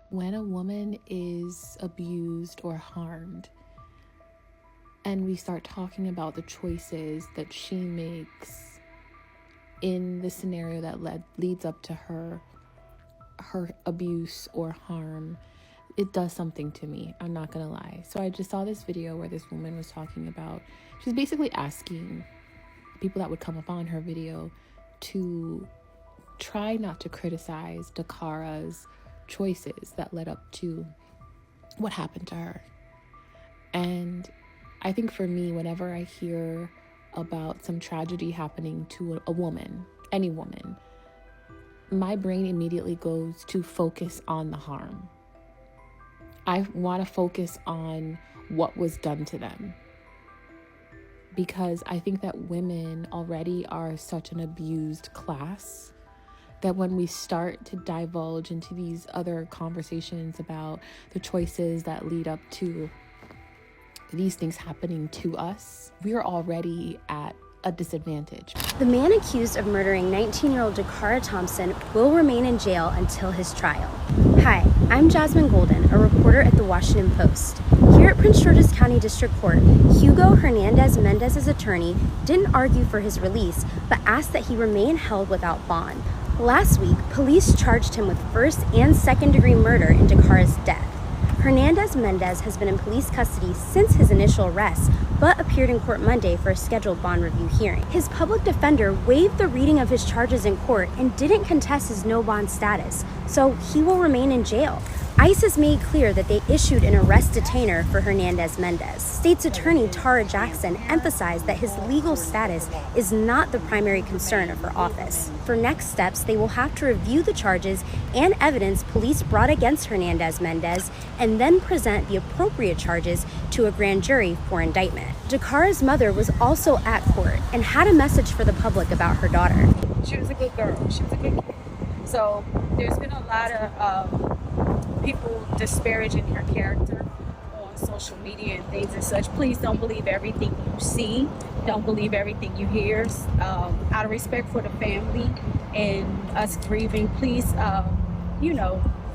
When a woman is abused or harmed, and we start talking about the choices that she makes in the scenario that leads up to her abuse or harm, it does something to me. I'm not gonna lie. So I just saw this video where this woman was talking about, she's basically asking people that would come upon her video to try not to criticize Dacara's choices that led up to what happened to her. And I think for me, whenever I hear about some tragedy happening to a woman, any woman, my brain immediately goes to focus on the harm. I want to focus on what was done to them, because I think that women already are such an abused class that when we start to divulge into these other conversations about the choices that lead up to these things happening to us, we're already at a disadvantage. The man accused of murdering 19-year-old Dacara Thompson will remain in jail until his trial. Hi, I'm Jasmine Golden, a reporter at the Washington Post. Here at Prince George's County District Court, Hugo Hernandez Mendez's attorney didn't argue for his release, but asked that he remain held without bond. Last week, police charged him with first and second-degree murder in Dacara's death. Hernandez Mendez has been in police custody since his initial arrest, but appeared in court Monday for a scheduled bond review hearing. His public defender waived the reading of his charges in court and didn't contest his no bond status, so he will remain in jail. ICE has made clear that they issued an arrest detainer for Hernandez Mendez. State's attorney Tara Jackson emphasized that his legal status is not the primary concern of her office. For next steps, they will have to review the charges and evidence police brought against Hernandez Mendez and then present the appropriate charges to a grand jury for indictment. Dacara's mother was also at court and had a message for the public about her daughter. She was a good girl. She was a good kid. So there's been a lot of people disparaging her character on social media and things and such. Please don't believe everything you see. Don't believe everything you hear. Out of respect for the family and us grieving, please,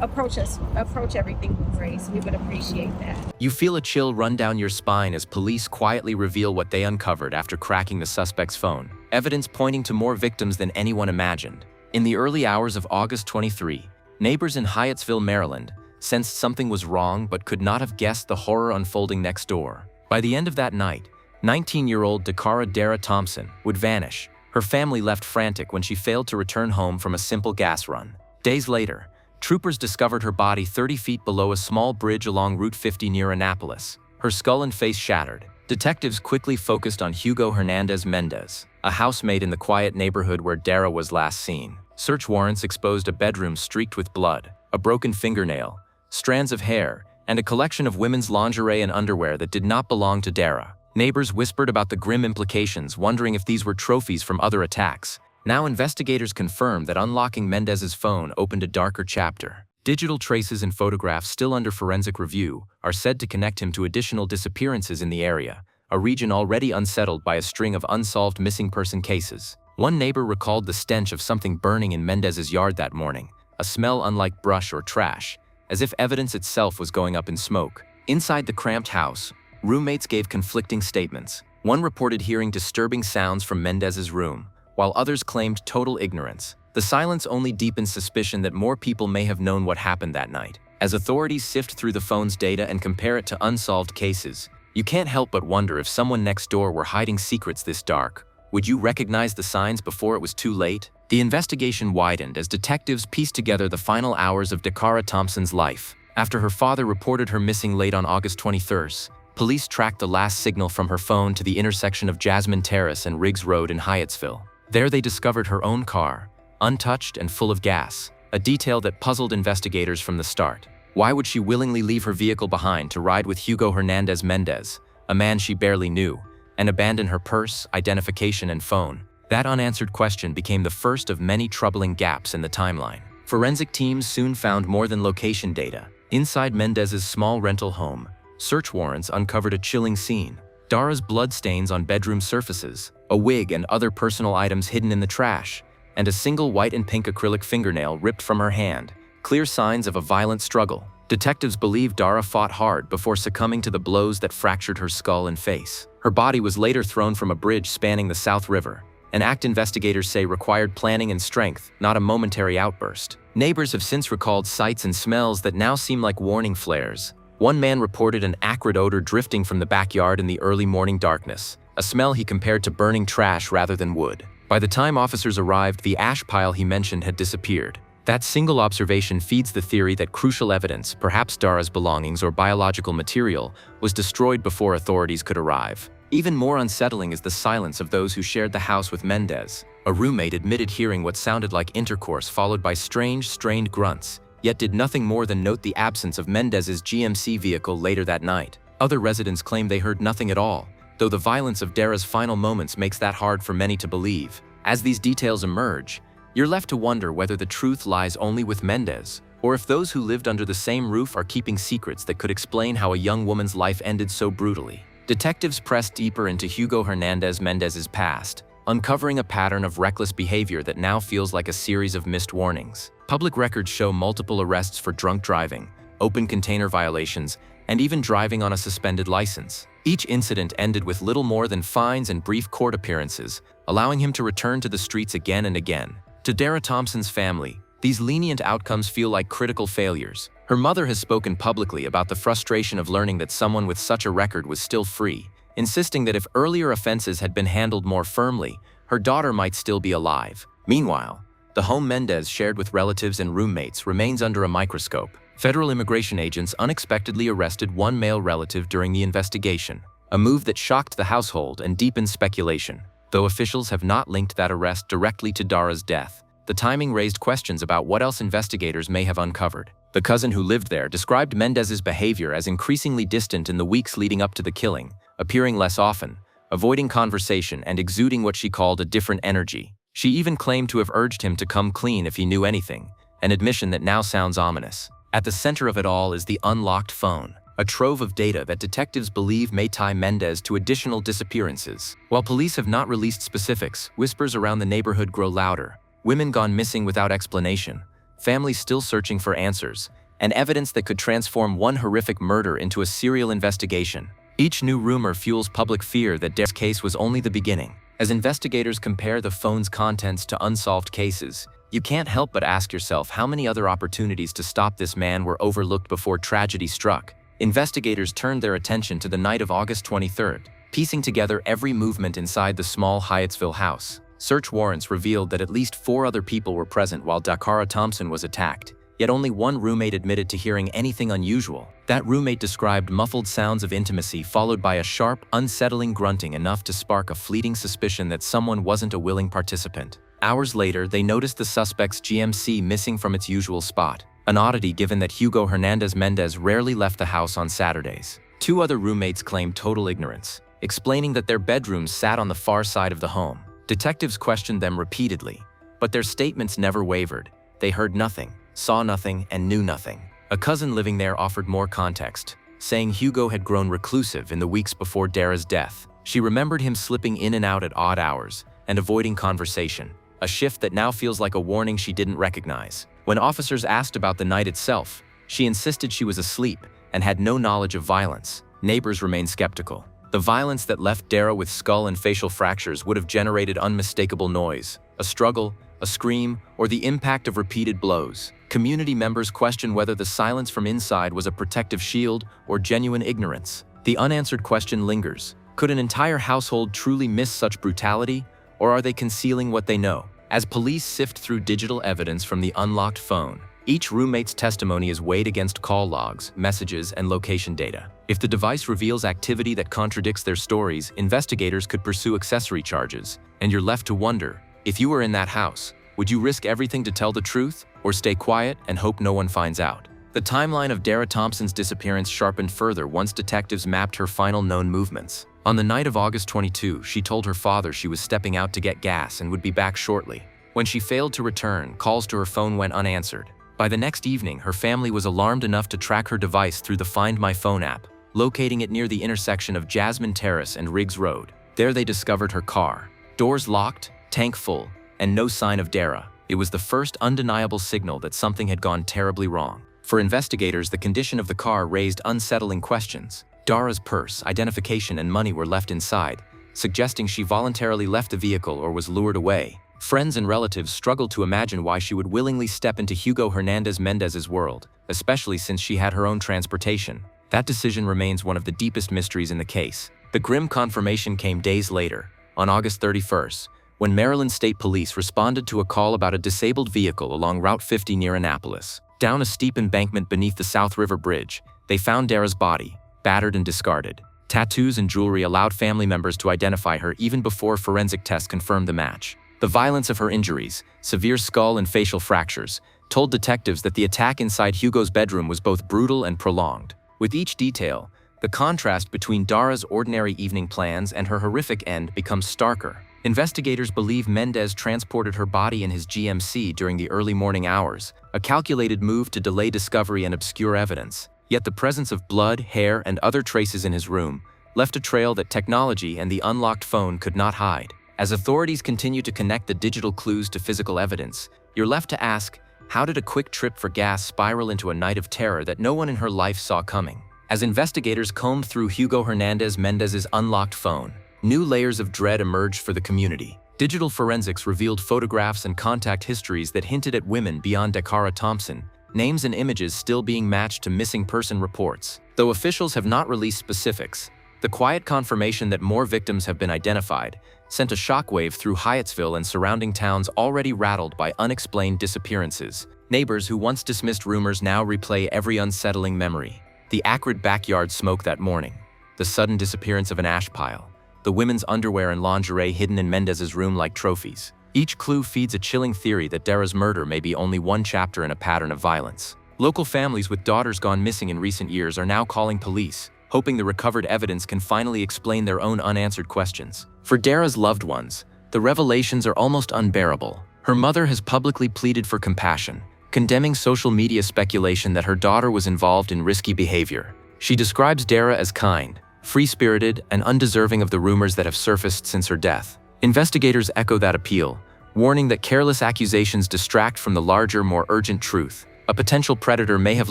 approach everything with grace. We would appreciate that. You feel a chill run down your spine as police quietly reveal what they uncovered after cracking the suspect's phone. Evidence pointing to more victims than anyone imagined. In the early hours of August 23, neighbors in Hyattsville, Maryland, sensed something was wrong but could not have guessed the horror unfolding next door. By the end of that night, 19-year-old Dara Thompson would vanish. Her family left frantic when she failed to return home from a simple gas run. Days later, troopers discovered her body 30 feet below a small bridge along Route 50 near Annapolis, her skull and face shattered. Detectives quickly focused on Hugo Hernandez Mendez, a housemate in the quiet neighborhood where Dara was last seen. Search warrants exposed a bedroom streaked with blood, a broken fingernail, strands of hair, and a collection of women's lingerie and underwear that did not belong to Dara. Neighbors whispered about the grim implications, wondering if these were trophies from other attacks. Now investigators confirmed that unlocking Mendez's phone opened a darker chapter. Digital traces and photographs still under forensic review are said to connect him to additional disappearances in the area, a region already unsettled by a string of unsolved missing person cases. One neighbor recalled the stench of something burning in Mendez's yard that morning, a smell unlike brush or trash, as if evidence itself was going up in smoke. Inside the cramped house, roommates gave conflicting statements. One reported hearing disturbing sounds from Mendez's room, while others claimed total ignorance. The silence only deepened suspicion that more people may have known what happened that night. As authorities sift through the phone's data and compare it to unsolved cases, you can't help but wonder if someone next door were hiding secrets this dark. Would you recognize the signs before it was too late? The investigation widened as detectives pieced together the final hours of Dacara Thompson's life. After her father reported her missing late on August 23rd, police tracked the last signal from her phone to the intersection of Jasmine Terrace and Riggs Road in Hyattsville. There they discovered her own car, untouched and full of gas, a detail that puzzled investigators from the start. Why would she willingly leave her vehicle behind to ride with Hugo Hernandez Mendez, a man she barely knew, and abandon her purse, identification, and phone? That unanswered question became the first of many troubling gaps in the timeline. Forensic teams soon found more than location data. Inside Mendez's small rental home, search warrants uncovered a chilling scene. Dara's bloodstains on bedroom surfaces, a wig and other personal items hidden in the trash, and a single white and pink acrylic fingernail ripped from her hand, clear signs of a violent struggle. Detectives believe Dara fought hard before succumbing to the blows that fractured her skull and face. Her body was later thrown from a bridge spanning the South River, an act investigators say required planning and strength, not a momentary outburst. Neighbors have since recalled sights and smells that now seem like warning flares. One man reported an acrid odor drifting from the backyard in the early morning darkness, a smell he compared to burning trash rather than wood. By the time officers arrived, the ash pile he mentioned had disappeared. That single observation feeds the theory that crucial evidence, perhaps Dara's belongings or biological material, was destroyed before authorities could arrive. Even more unsettling is the silence of those who shared the house with Mendez. A roommate admitted hearing what sounded like intercourse followed by strange, strained grunts, yet did nothing more than note the absence of Mendez's GMC vehicle later that night. Other residents claim they heard nothing at all, though the violence of Dara's final moments makes that hard for many to believe. As these details emerge, you're left to wonder whether the truth lies only with Mendez, or if those who lived under the same roof are keeping secrets that could explain how a young woman's life ended so brutally. Detectives press deeper into Hugo Hernandez Mendez's past, uncovering a pattern of reckless behavior that now feels like a series of missed warnings. Public records show multiple arrests for drunk driving, open container violations, and even driving on a suspended license. Each incident ended with little more than fines and brief court appearances, allowing him to return to the streets again and again. To Dacara Thompson's family, these lenient outcomes feel like critical failures. Her mother has spoken publicly about the frustration of learning that someone with such a record was still free, insisting that if earlier offenses had been handled more firmly, her daughter might still be alive. Meanwhile, the home Mendez shared with relatives and roommates remains under a microscope. Federal immigration agents unexpectedly arrested one male relative during the investigation, a move that shocked the household and deepened speculation. Though officials have not linked that arrest directly to Dara's death, the timing raised questions about what else investigators may have uncovered. The cousin who lived there described Mendez's behavior as increasingly distant in the weeks leading up to the killing, appearing less often, avoiding conversation, and exuding what she called a different energy. She even claimed to have urged him to come clean if he knew anything, an admission that now sounds ominous. At the center of it all is the unlocked phone, a trove of data that detectives believe may tie Mendez to additional disappearances. While police have not released specifics, whispers around the neighborhood grow louder. Women gone missing without explanation, families still searching for answers, and evidence that could transform one horrific murder into a serial investigation. Each new rumor fuels public fear that Dara's case was only the beginning. As investigators compare the phone's contents to unsolved cases, you can't help but ask yourself how many other opportunities to stop this man were overlooked before tragedy struck. Investigators turned their attention to the night of August 23rd, piecing together every movement inside the small Hyattsville house. Search warrants revealed that at least 4 other people were present while Dacara Thompson was attacked, yet only one roommate admitted to hearing anything unusual. That roommate described muffled sounds of intimacy followed by a sharp, unsettling grunting enough to spark a fleeting suspicion that someone wasn't a willing participant. Hours later, they noticed the suspect's GMC missing from its usual spot, an oddity given that Hugo Hernandez Mendez rarely left the house on Saturdays. 2 other roommates claimed total ignorance, explaining that their bedrooms sat on the far side of the home. Detectives questioned them repeatedly, but their statements never wavered. They heard nothing, saw nothing, and knew nothing. A cousin living there offered more context, saying Hugo had grown reclusive in the weeks before Dara's death. She remembered him slipping in and out at odd hours and avoiding conversation, a shift that now feels like a warning she didn't recognize. When officers asked about the night itself, she insisted she was asleep and had no knowledge of violence. Neighbors remained skeptical. The violence that left Dara with skull and facial fractures would have generated unmistakable noise, a struggle, a scream, or the impact of repeated blows. Community members questioned whether the silence from inside was a protective shield or genuine ignorance. The unanswered question lingers. Could an entire household truly miss such brutality, or are they concealing what they know? As police sift through digital evidence from the unlocked phone, each roommate's testimony is weighed against call logs, messages, and location data. If the device reveals activity that contradicts their stories, investigators could pursue accessory charges. And you're left to wonder, if you were in that house, would you risk everything to tell the truth, or stay quiet and hope no one finds out? The timeline of Dacara Thompson's disappearance sharpened further once detectives mapped her final known movements. On the night of August 22, she told her father she was stepping out to get gas and would be back shortly. When she failed to return, calls to her phone went unanswered. By the next evening, her family was alarmed enough to track her device through the Find My Phone app, locating it near the intersection of Jasmine Terrace and Riggs Road. There they discovered her car, doors locked, tank full, and no sign of Dara. It was the first undeniable signal that something had gone terribly wrong. For investigators, the condition of the car raised unsettling questions. Dara's purse, identification, and money were left inside, suggesting she voluntarily left the vehicle or was lured away. Friends and relatives struggled to imagine why she would willingly step into Hugo Hernandez Mendez's world, especially since she had her own transportation. That decision remains one of the deepest mysteries in the case. The grim confirmation came days later, on August 31st, when Maryland State Police responded to a call about a disabled vehicle along Route 50 near Annapolis. Down a steep embankment beneath the South River Bridge, they found Dara's body, battered and discarded. Tattoos and jewelry allowed family members to identify her even before forensic tests confirmed the match. The violence of her injuries, severe skull and facial fractures, told detectives that the attack inside Hugo's bedroom was both brutal and prolonged. With each detail, the contrast between Dara's ordinary evening plans and her horrific end becomes starker. Investigators believe Mendez transported her body in his GMC during the early morning hours, a calculated move to delay discovery and obscure evidence. Yet the presence of blood, hair, and other traces in his room left a trail that technology and the unlocked phone could not hide. As authorities continue to connect the digital clues to physical evidence, you're left to ask, how did a quick trip for gas spiral into a night of terror that no one in her life saw coming? As investigators combed through Hugo Hernandez Mendez's unlocked phone, new layers of dread emerged for the community. Digital forensics revealed photographs and contact histories that hinted at women beyond Dacara Thompson, names and images still being matched to missing person reports. Though officials have not released specifics, the quiet confirmation that more victims have been identified sent a shockwave through Hyattsville and surrounding towns already rattled by unexplained disappearances. Neighbors who once dismissed rumors now replay every unsettling memory. The acrid backyard smoke that morning, the sudden disappearance of an ash pile, the women's underwear and lingerie hidden in Mendez's room like trophies. Each clue feeds a chilling theory that Dara's murder may be only one chapter in a pattern of violence. Local families with daughters gone missing in recent years are now calling police, hoping the recovered evidence can finally explain their own unanswered questions. For Dara's loved ones, the revelations are almost unbearable. Her mother has publicly pleaded for compassion, condemning social media speculation that her daughter was involved in risky behavior. She describes Dara as kind, free-spirited, and undeserving of the rumors that have surfaced since her death. Investigators echo that appeal, warning that careless accusations distract from the larger, more urgent truth. A potential predator may have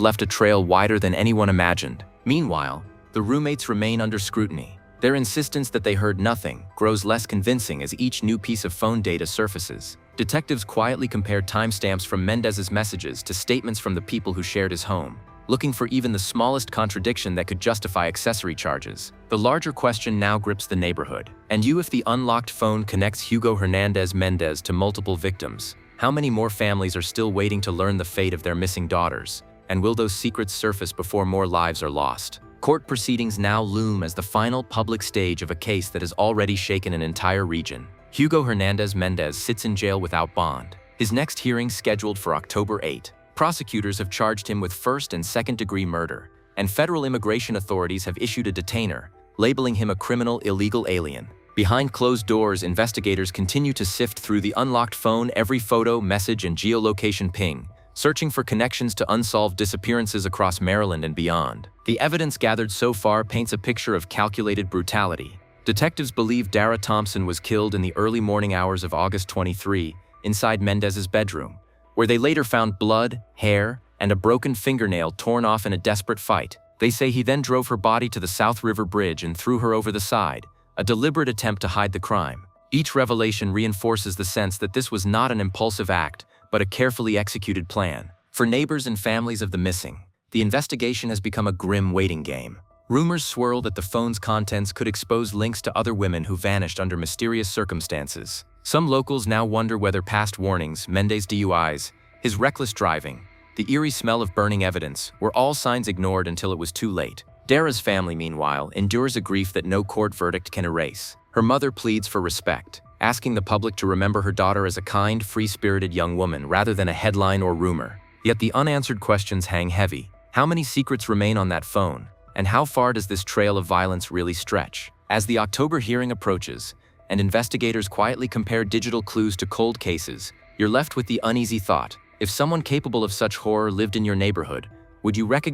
left a trail wider than anyone imagined. Meanwhile, the roommates remain under scrutiny. Their insistence that they heard nothing grows less convincing as each new piece of phone data surfaces. Detectives quietly compare timestamps from Mendez's messages to statements from the people who shared his home, looking for even the smallest contradiction that could justify accessory charges. The larger question now grips the neighborhood. And if the unlocked phone connects Hugo Hernandez Mendez to multiple victims, how many more families are still waiting to learn the fate of their missing daughters? And will those secrets surface before more lives are lost? Court proceedings now loom as the final public stage of a case that has already shaken an entire region. Hugo Hernandez Mendez sits in jail without bond. His next hearing scheduled for October 8. Prosecutors have charged him with first and second-degree murder, and federal immigration authorities have issued a detainer, labeling him a criminal illegal alien. Behind closed doors, investigators continue to sift through the unlocked phone every photo, message, and geolocation ping, searching for connections to unsolved disappearances across Maryland and beyond. The evidence gathered so far paints a picture of calculated brutality. Detectives believe Dacara Thompson was killed in the early morning hours of August 23 inside Mendez's bedroom, where they later found blood, hair, and a broken fingernail torn off in a desperate fight. They say he then drove her body to the South River Bridge and threw her over the side, a deliberate attempt to hide the crime. Each revelation reinforces the sense that this was not an impulsive act, but a carefully executed plan. For neighbors and families of the missing, the investigation has become a grim waiting game. Rumors swirl that the phone's contents could expose links to other women who vanished under mysterious circumstances. Some locals now wonder whether past warnings, Mendez DUIs, his reckless driving, the eerie smell of burning evidence were all signs ignored until it was too late. Dara's family, meanwhile, endures a grief that no court verdict can erase. Her mother pleads for respect, asking the public to remember her daughter as a kind, free-spirited young woman rather than a headline or rumor. Yet the unanswered questions hang heavy. How many secrets remain on that phone? And how far does this trail of violence really stretch? As the October hearing approaches, and investigators quietly compare digital clues to cold cases, you're left with the uneasy thought: if someone capable of such horror lived in your neighborhood, would you recognize